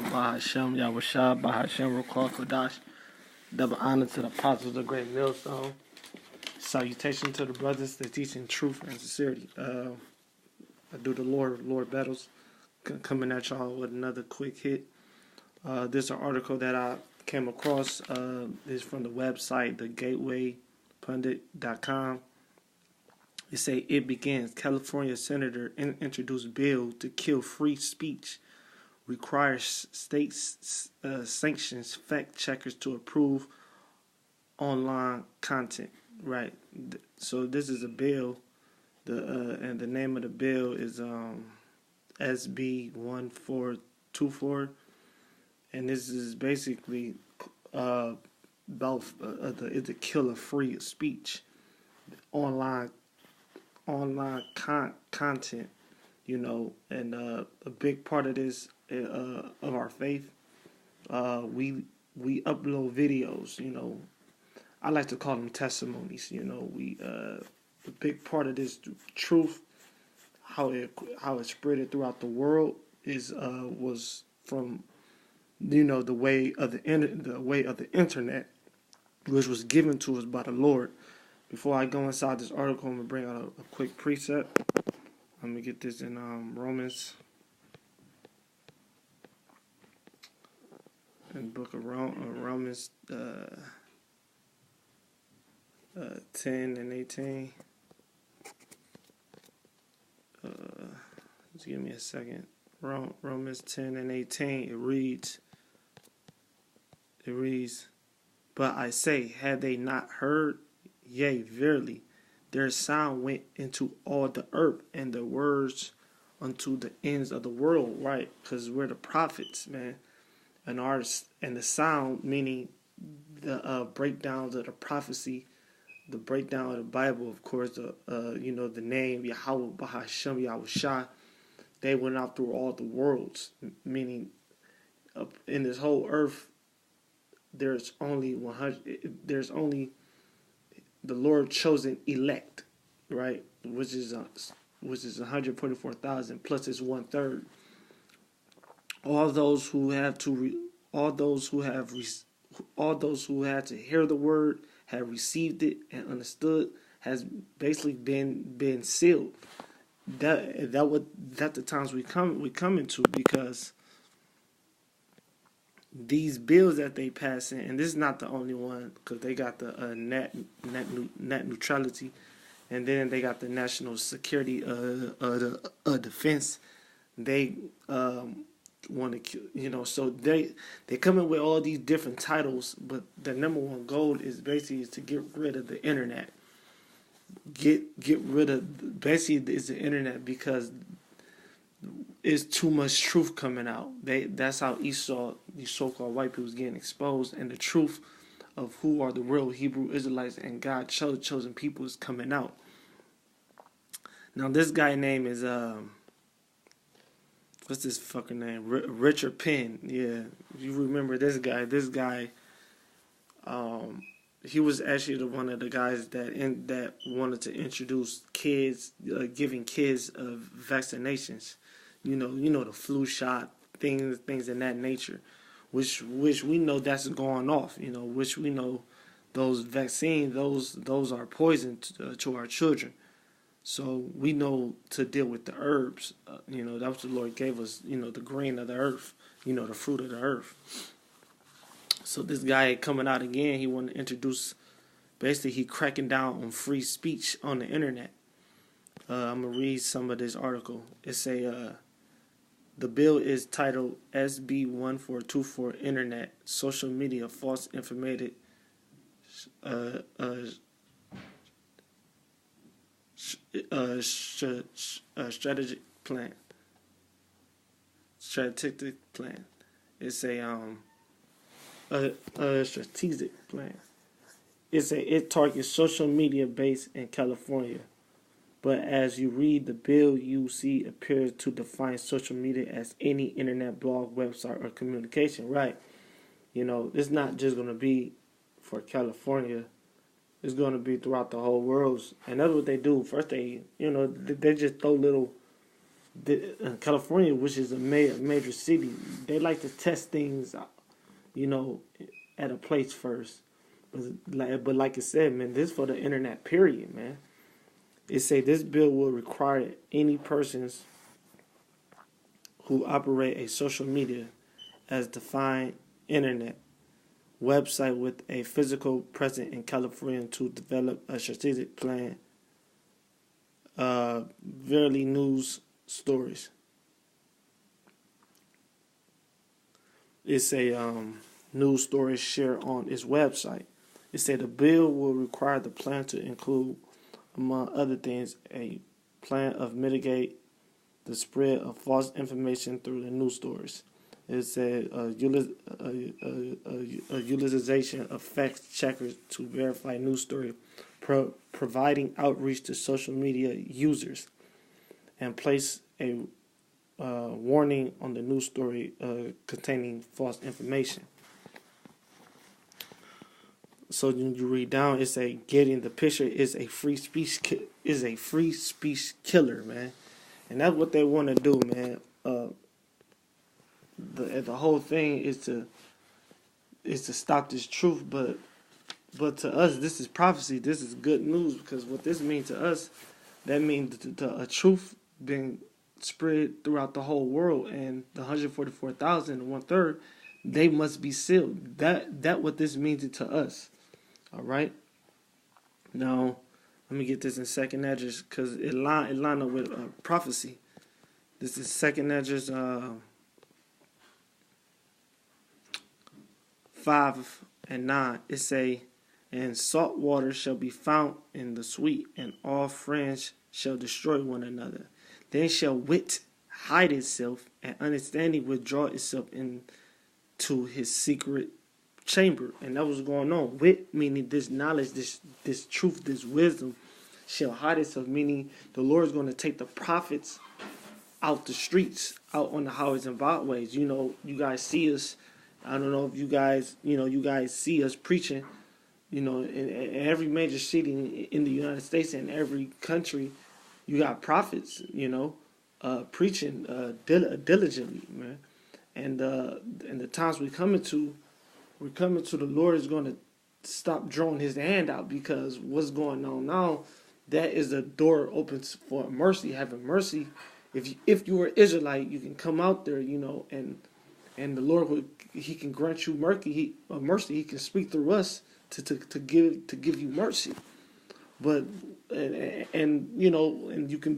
Bahashem Yahushua, Bahashem Rukhar Kodash. Double honor to the apostles of the great millstone. Salutation to the brothers that teaching truth and sincerity. I do the Lord battles. Coming at y'all with another quick hit. This is an article that I came across. Is from the website, thegatewaypundit.com. It say it begins. California senator introduced bill to kill free speech. Requires states sanctions fact checkers to approve online content. Right. So this is a bill. And the name of the bill is SB 1424, and this is basically about the kill of free speech, online content, and a big part of this of our faith. We upload videos. I like to call them testimonies. A big part of this truth, how it spread throughout the world was from the way of the internet, which was given to us by the Lord. Before I go inside this article, I'm gonna bring out a quick precept. Let me get this in Romans, in the book of Romans 10 and 18. Just give me a second. Romans 10 and 18. It reads, "But I say, had they not heard? Yea, verily, their sound went into all the earth, and their words unto the ends of the world." Right? Because we're the prophets, man, and the sound, meaning the breakdowns of the prophecy, the breakdown of the Bible, of course, the name Yahweh Bahashem Yahushua. They went out through all the worlds, meaning in this whole earth, there's only 100. There's only the Lord chosen elect, right? Which is 144,000 plus his 1/3. All those who had to hear the word, have received it and understood, has basically been sealed. That's the times we come into, because these bills that they pass in, and this is not the only one, because they got the net neutrality, and then they got the national security defense. They want to, so they come in with all these different titles, but the number one goal is basically to get rid of the internet. Get rid of basically it's the internet, because it's too much truth coming out. That's how Esau, these so-called white people, is getting exposed, and the truth of who are the real Hebrew Israelites and God's chosen people is coming out. Now this guy name is what's this fucking name? Richard Penn. Yeah, you remember this guy? This guy, he was actually one of the guys that wanted to introduce kids, giving kids vaccinations. The flu shot, things in that nature, which we know that's going off. Which we know those vaccines, those are poison to our children. So we know to deal with the herbs. That's what the Lord gave us. The grain of the earth. The fruit of the earth. So this guy coming out again, he wanted to introduce, basically he cracking down on free speech on the internet. I'm going to read some of this article. It say, the bill is titled SB 1424, Internet, Social Media, False Information, strategic plan. Strategic plan. It's a strategic plan. It targets social media based in California, but as you read the bill, you see appears to define social media as any internet, blog, website, or communication. Right? It's not just going to be for California. It's going to be throughout the whole world, and that's what they do. First, they just throw little California, which is a major city, they like to test things, you know, at a place first. But like I said, man, this for the internet, period, man. It say this bill will require any persons who operate a social media as defined internet website with a physical presence in California to develop a strategic plan. Verily news stories. It's a news story shared on its website. It said the bill will require the plan to include, among other things, a plan of mitigate the spread of false information through the news stories. It said utilization of fact checkers to verify news story, providing outreach to social media users, and place a warning on the news story containing false information. So when you read down, it say getting the picture is a free speech killer, man, and that's what they want to do, man. The whole thing is to stop this truth, but to us, this is prophecy. This is good news, because what this means to us, that means a truth being spread throughout the whole world, and the 144,000, 1/3, they must be sealed. That what this means to us. All right. Now, let me get this in second address, because it line up with prophecy. This is second address 5 and 9. It say, and salt water shall be found in the sweet, and all friends shall destroy one another. Then shall wit hide itself, and understanding withdraw itself into his secret chamber. And that was going on. Wit meaning this knowledge, this truth, this wisdom shall hide itself, meaning the Lord is going to take the prophets out the streets, out on the highways and byways. You know, you guys see us. I don't know if you guys see us preaching, in every major city in the United States and every country. You got prophets, preaching diligently, man. And the times we're coming to, the Lord is going to stop drawing his hand out, because what's going on now, that is the door open for mercy, having mercy. If you are Israelite, you can come out there, and the Lord he can grant you mercy. He can speak through us to give you mercy. But and you can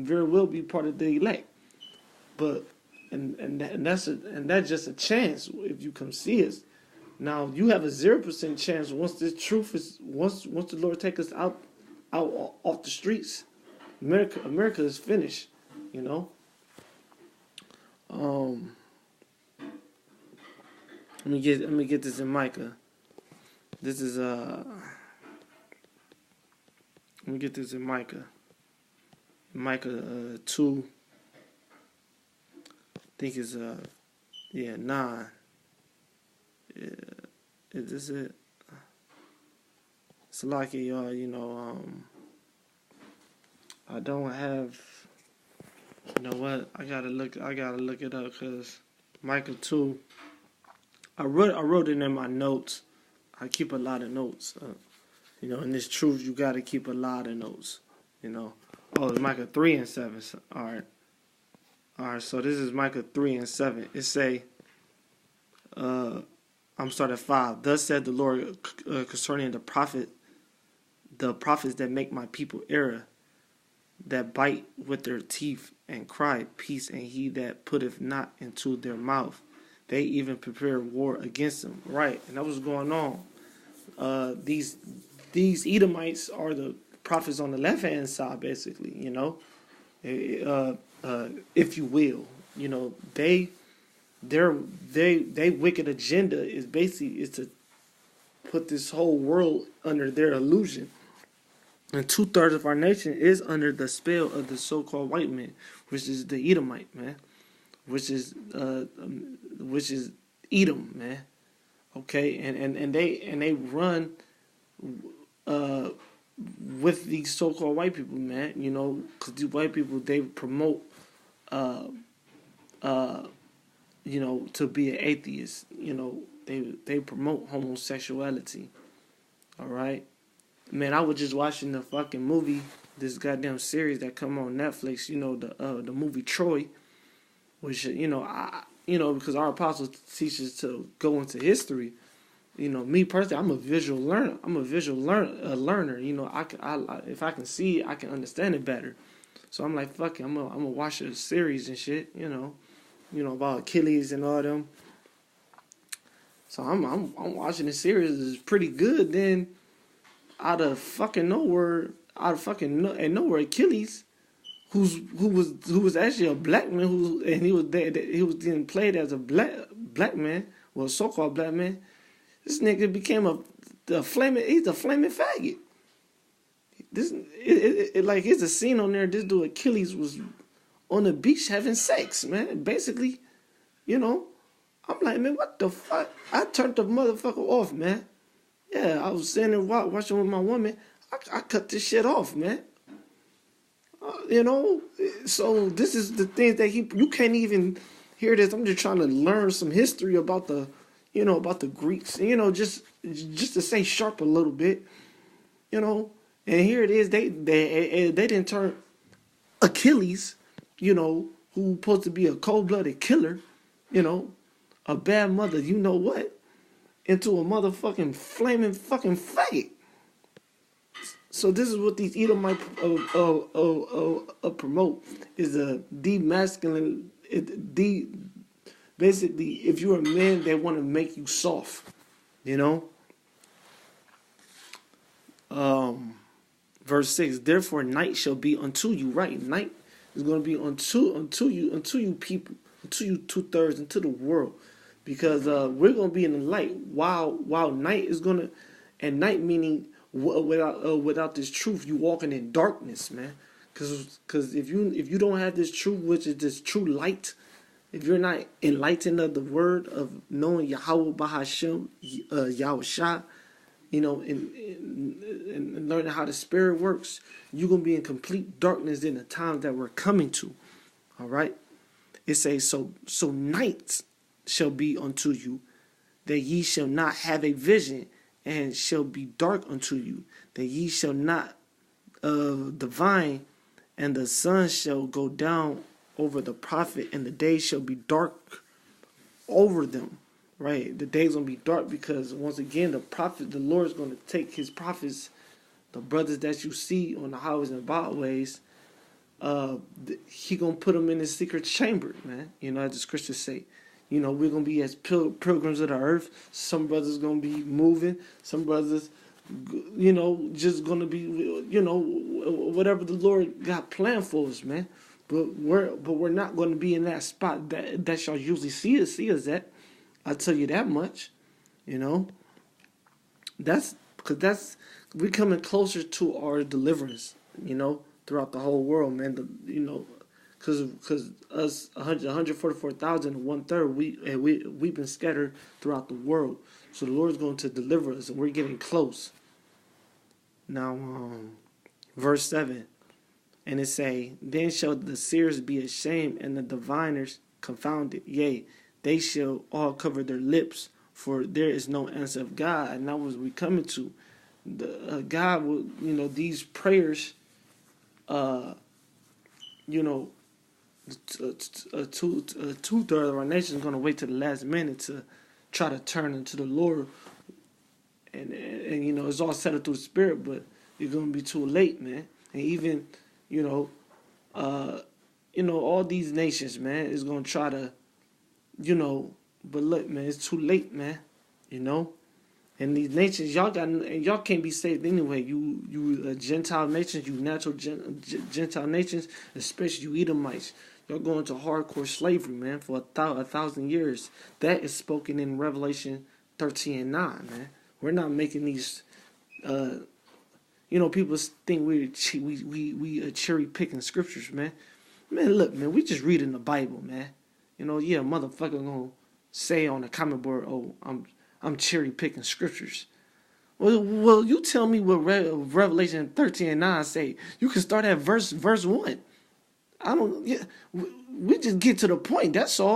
very well be part of the elect. But that's just a chance if you come see us. Now you have a 0% chance once this truth is once the Lord take us out off the streets. America is finished, Let me get this in Micah. This is let me get this in Micah. Micah 2. I think it's 9. Yeah, is this it? It's like y'all, I don't have. You know what? I gotta look it up, because Micah 2. I wrote it in my notes. I keep a lot of notes. In this truth, you gotta keep a lot of notes. Oh, it's Micah 3 and 7. All right. So this is Micah 3 and 7. It say, I'm starting at 5. Thus said the Lord concerning the prophets that make my people err, that bite with their teeth and cry peace, and he that putteth not into their mouth. They even prepare war against them. Right, and that was going on. These Edomites are the prophets on the left hand side, basically. If you will, their wicked agenda is to put this whole world under their illusion. And 2/3 of our nation is under the spell of the so-called white man, which is the Edomite, man. Which is Edom, man. Okay, and they run with these so-called white people, man. You know, because these white people, they promote, uh, uh, you know, to be an atheist. You know, they promote homosexuality. All right, man. I was just watching the fucking movie, this goddamn series that come on Netflix. You know, the movie Troy, which because our apostle teaches to go into history. You know, me personally, I'm a visual learner. Learner. You know, if I can see it, I can understand it better. So I'm like, fuck it, I'm gonna watch a series and shit. You know about Achilles and all them. So I'm watching the series. It's pretty good. Then out of fucking nowhere, nowhere, Achilles, who was actually a black man, he was getting played as a black man, well, so called black man. This nigga became he's a flaming faggot. Like, here's a scene on there. This dude Achilles was on the beach having sex, man. Basically, you know, I'm like, man, what the fuck? I turned the motherfucker off, man. Yeah, I was sitting there watching with my woman. I cut this shit off, man. You know, so this is the thing that you can't even hear this. I'm just trying to learn some history about the Greeks, and, just to stay sharp a little bit, and here it is. They didn't turn Achilles, who's supposed to be a cold-blooded killer, a bad mother, into a motherfucking flaming fucking faggot. So this is what these Edomites promote, is a demasculine, basically, if you're a man, they want to make you soft, Verse 6, therefore night shall be unto you, right? Night is going to be unto you people, unto you 2/3, into the world. Because we're going to be in the light while night is going to, and night meaning without this truth, you walking in darkness, man. Because if you don't have this truth, which is this true light, if you're not enlightened of the word of knowing Yahweh Bahashim, Yahushua, and learning how the spirit works, you're going to be in complete darkness in the time that we're coming to. All right? It says, so night shall be unto you, that ye shall not have a vision, and shall be dark unto you, that ye shall not divine, and the sun shall go down over the prophet, and the day shall be dark over them. Right? The day's going to be dark because, once again, the Lord is going to take his prophets, the brothers that you see on the highways and byways, he going to put them in his secret chamber, man. As the scriptures say. We're going to be as pilgrims of the earth. Some brothers going to be moving. Some brothers, just going to be, whatever the Lord got planned for us, man. But we're not going to be in that spot that y'all usually see us at. I'll tell you that much, That's because we're coming closer to our deliverance, throughout the whole world, man. Because us 144,000 and 1/3, we've been scattered throughout the world. So the Lord's going to deliver us, and we're getting close. Now, verse 7, and it say, then shall the seers be ashamed, and the diviners confounded. Yea, they shall all cover their lips, for there is no answer of God. And that was we coming to. God will, these prayers, two-thirds of our nation is going to wait to the last minute to try to turn into the Lord. And it's all settled through the Spirit, but you're going to be too late, man. And even, all these nations, man, is going to try to, but look, man, it's too late, man, And these nations, y'all can't be saved anyway. You Gentile nations, you natural Gentile nations, especially you Edomites. Y'all going to hardcore slavery, man, for 1,000 years. That is spoken in Revelation 13:9, man. We're not making these. People think we cherry picking scriptures, man. Man, look, man, we just reading the Bible, man. Motherfucker gonna say on the comment board, oh, I'm cherry picking scriptures. Well, you tell me what Revelation 13:9 say. You can start at verse 1. I don't. Yeah, we just get to the point. That's all.